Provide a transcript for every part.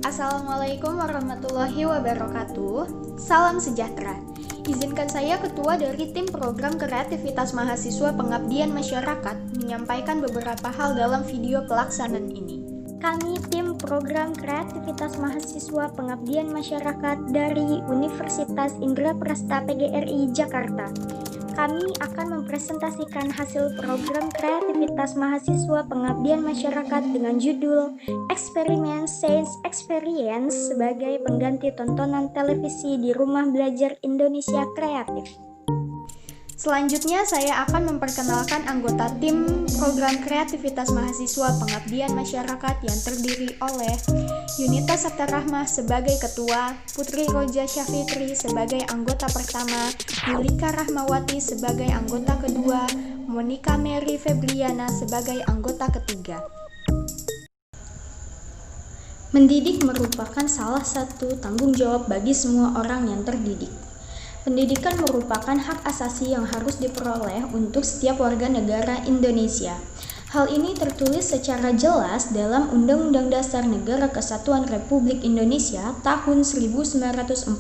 Assalamualaikum warahmatullahi wabarakatuh. Salam sejahtera. Izinkan saya Ketua dari Tim Program Kreativitas Mahasiswa Pengabdian Masyarakat menyampaikan beberapa hal dalam video pelaksanaan ini. Kami tim Program Kreativitas Mahasiswa Pengabdian Masyarakat dari Universitas Indraprasta PGRI Jakarta. Kami akan mempresentasikan hasil program kreativitas mahasiswa pengabdian masyarakat dengan judul Eksperimen Science Experience sebagai pengganti tontonan televisi di Rumah Belajar Indonesia Kreatif. Selanjutnya saya akan memperkenalkan anggota tim program kreativitas mahasiswa pengabdian masyarakat yang terdiri oleh Yunita Saptarahmah sebagai ketua, Putri Roja Syafitri sebagai anggota pertama, Yulika Rahmawati sebagai anggota kedua, Monica Mary Febriana sebagai anggota ketiga. Mendidik merupakan salah satu tanggung jawab bagi semua orang yang terdidik. Pendidikan merupakan hak asasi yang harus diperoleh untuk setiap warga negara Indonesia. Hal ini tertulis secara jelas dalam Undang-Undang Dasar Negara Kesatuan Republik Indonesia tahun 1945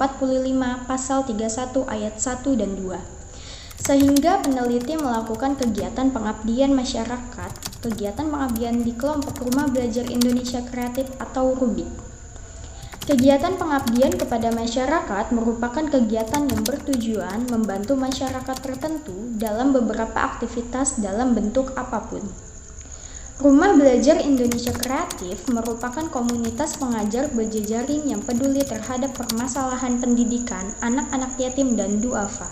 pasal 31 ayat 1 dan 2. Sehingga peneliti melakukan kegiatan pengabdian masyarakat, kegiatan pengabdian di kelompok Rumah Belajar Indonesia Kreatif atau RUBIK. Kegiatan pengabdian kepada masyarakat merupakan kegiatan yang bertujuan membantu masyarakat tertentu dalam beberapa aktivitas dalam bentuk apapun. Rumah Belajar Indonesia Kreatif merupakan komunitas pengajar berjejaring yang peduli terhadap permasalahan pendidikan anak-anak yatim dan duafa.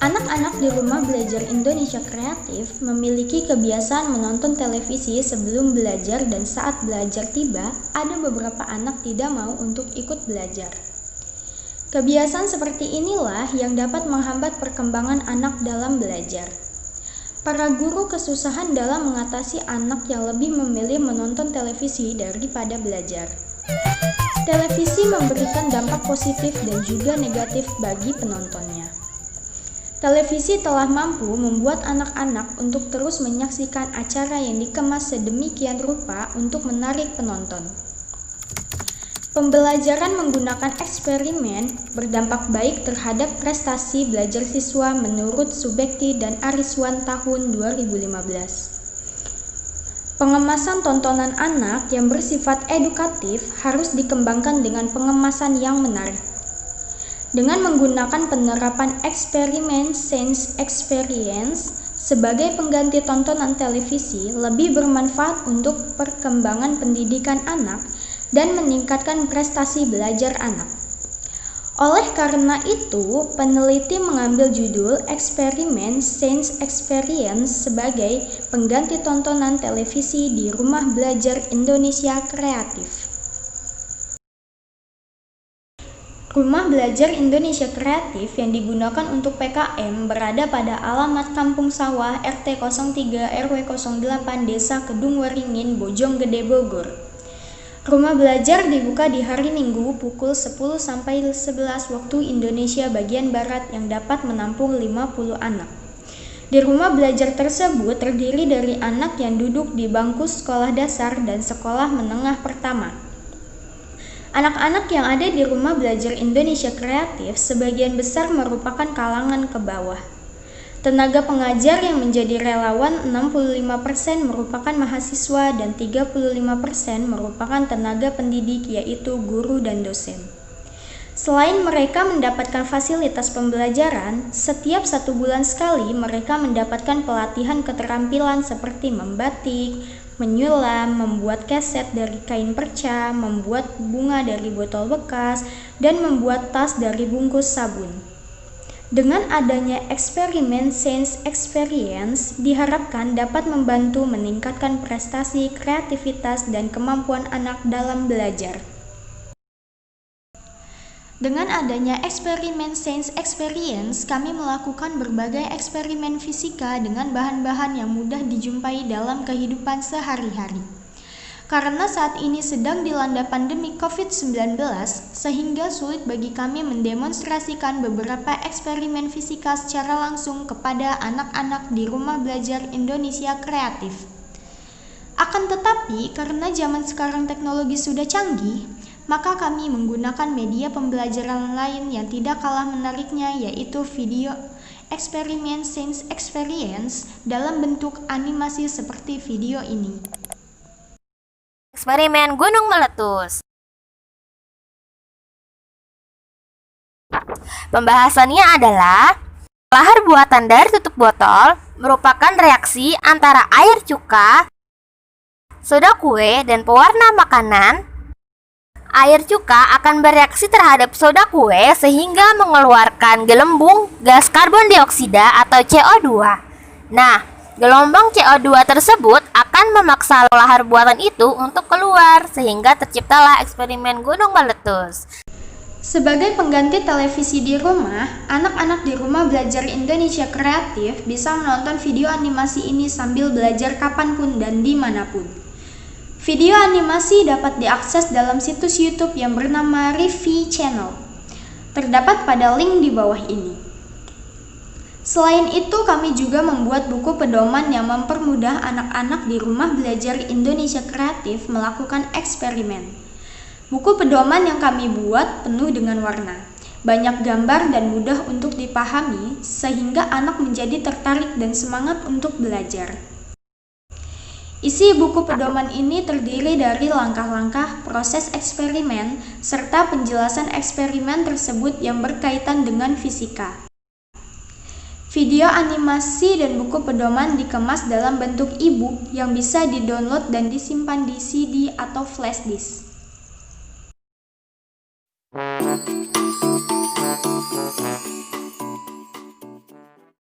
Anak-anak di Rumah Belajar Indonesia Kreatif memiliki kebiasaan menonton televisi sebelum belajar dan saat belajar tiba, ada beberapa anak tidak mau untuk ikut belajar. Kebiasaan seperti inilah yang dapat menghambat perkembangan anak dalam belajar. Para guru kesusahan dalam mengatasi anak yang lebih memilih menonton televisi daripada belajar. Televisi memberikan dampak positif dan juga negatif bagi penontonnya. Televisi telah mampu membuat anak-anak untuk terus menyaksikan acara yang dikemas sedemikian rupa untuk menarik penonton. Pembelajaran menggunakan eksperimen berdampak baik terhadap prestasi belajar siswa menurut Subekti dan Ariswan tahun 2015. Pengemasan tontonan anak yang bersifat edukatif harus dikembangkan dengan pengemasan yang menarik. Dengan menggunakan penerapan eksperimen Science Experience sebagai pengganti tontonan televisi lebih bermanfaat untuk perkembangan pendidikan anak dan meningkatkan prestasi belajar anak. Oleh karena itu, peneliti mengambil judul Eksperimen Science Experience sebagai pengganti tontonan televisi di Rumah Belajar Indonesia Kreatif. Rumah Belajar Indonesia Kreatif yang digunakan untuk PKM berada pada alamat Kampung Sawah RT 03 RW 08 Desa Kedung Waringin, Bojonggede, Bogor. Rumah belajar dibuka di hari Minggu pukul 10 sampai 11 waktu Indonesia bagian Barat yang dapat menampung 50 anak. Di rumah belajar tersebut terdiri dari anak yang duduk di bangku sekolah dasar dan sekolah menengah pertama. Anak-anak yang ada di Rumah Belajar Indonesia Kreatif sebagian besar merupakan kalangan ke bawah. Tenaga pengajar yang menjadi relawan 65% merupakan mahasiswa dan 35% merupakan tenaga pendidik yaitu guru dan dosen. Selain mereka mendapatkan fasilitas pembelajaran, setiap 1 bulan sekali mereka mendapatkan pelatihan keterampilan seperti membatik, menyulam, membuat keset dari kain perca, membuat bunga dari botol bekas, dan membuat tas dari bungkus sabun. Dengan adanya eksperimen Science Experience, diharapkan dapat membantu meningkatkan prestasi, kreativitas, dan kemampuan anak dalam belajar. Dengan adanya eksperimen Science Experience, kami melakukan berbagai eksperimen fisika dengan bahan-bahan yang mudah dijumpai dalam kehidupan sehari-hari. Karena saat ini sedang dilanda pandemi COVID-19, sehingga sulit bagi kami mendemonstrasikan beberapa eksperimen fisika secara langsung kepada anak-anak di Rumah Belajar Indonesia Kreatif. Akan tetapi, karena zaman sekarang teknologi sudah canggih, maka kami menggunakan media pembelajaran lain yang tidak kalah menariknya, yaitu video eksperimen Science Experience dalam bentuk animasi seperti video ini. Eksperimen gunung meletus. Pembahasannya adalah lahar buatan dari tutup botol merupakan reaksi antara air cuka, soda kue, dan pewarna makanan. Air cuka akan bereaksi terhadap soda kue sehingga mengeluarkan gelembung gas karbon dioksida atau CO2. Nah, gelombang CO2 tersebut akan memaksa lahar buatan itu untuk keluar sehingga terciptalah eksperimen gunung meletus. Sebagai pengganti televisi di rumah, anak-anak di rumah belajar Indonesia Kreatif bisa menonton video animasi ini sambil belajar kapanpun dan dimanapun. Video animasi dapat diakses dalam situs YouTube yang bernama Rivi Channel. Terdapat pada link di bawah ini. Selain itu, kami juga membuat buku pedoman yang mempermudah anak-anak di rumah belajar Indonesia Kreatif melakukan eksperimen. Buku pedoman yang kami buat penuh dengan warna, banyak gambar dan mudah untuk dipahami sehingga anak menjadi tertarik dan semangat untuk belajar. Isi buku pedoman ini terdiri dari langkah-langkah proses eksperimen serta penjelasan eksperimen tersebut yang berkaitan dengan fisika. Video animasi dan buku pedoman dikemas dalam bentuk e-book yang bisa di-download dan disimpan di CD atau flash disk.